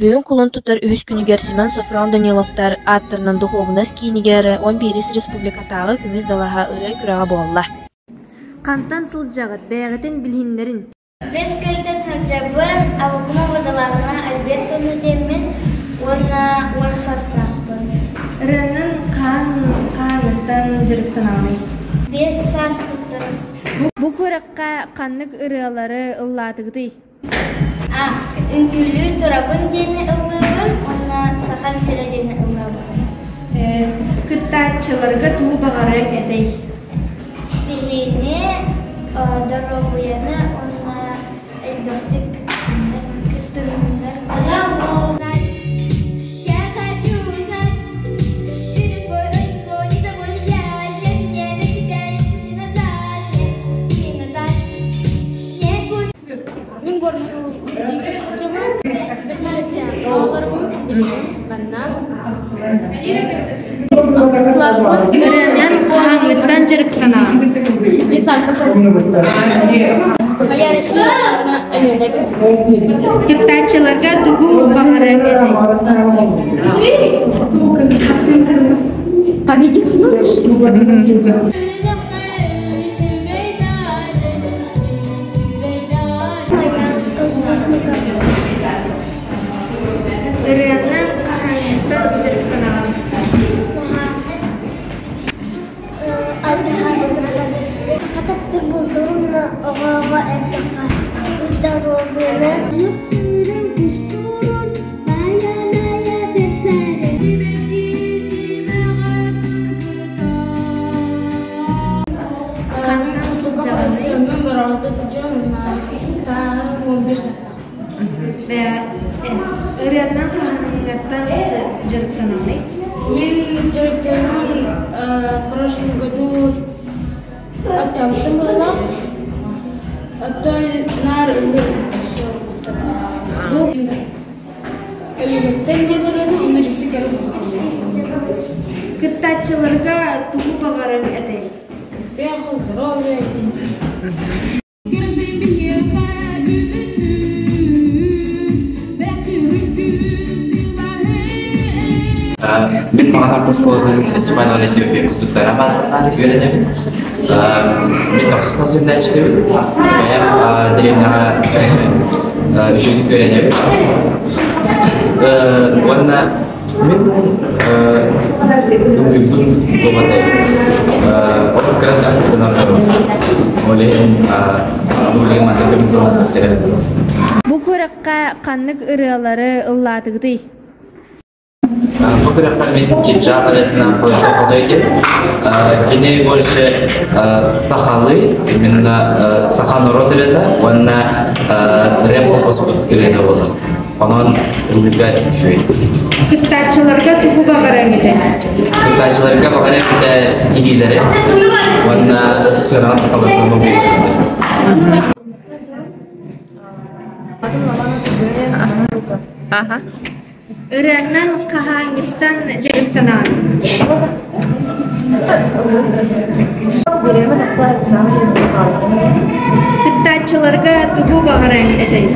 Бүгін құлын тұтар үхіс күнігер Семен Софрон Даниловтар аттырынан дұхуғынас кейінігері 11 республикатағы күміз далаға ұрай күраға болла. Қантан сылджағыт бәғітін білгендерін. Біз көлді таңжабын ауқыма водаларына әзбет көмедемін, оны састырақпын. Үрінің қанықтан жүріктін алмай. Біз састықтын. Бұл көріққа қанық ұралары ұллатығды. Үңкілі тұрабын дені ұллығын, оны сақам сірі дені ұллығын. Күттатшыларға туы бағары әдей. Стиліне, дорогуяны, оны әлбәқтік күттіңдер. Үрінен қаңғыттан жүріктін аға. Күттатшыларға дүгу бағары Үрінен қаңғыттан жүріктін аға. Қатаптыр бұлдырымны оғаға әрдіға ұздаруғыны. Қанынан сылджағысы. Мен бір 6 жылына тағы 11 састағы. Үрінен қаңғыттан жүріктін аға. Мен жүргенім прошлом году оттамтым болап, оттой нар Күттатшыларға туғы бағарын әдей. Мен маған артықсқолының Испания өте күздіктері бардықтары өреnemін. Мен тақсықта сөмді әншілемін. Бәйім деревняға үшілік өреnemін. Онына мен бүгін болғандаймын. Оны кірінді күнарғарым. Олеген маңда көміз болғандаймын. Бұл көріққа қанық ұралары ұллатығды. Bu taraftan metin cevaplarından kolay ekan. Kene больше сахалы, именно сахан ротелета, ванна ремко поспорт кереде болду. Анан улуга шуй. Күттатшыларға тугу багаран ете. Күттатшыларға багаран ете сикигилери, ванна сыран такалар болду. Үрінен қағаңыттан жүріктін аға. Күттатшыларға тугу бағаран әтей.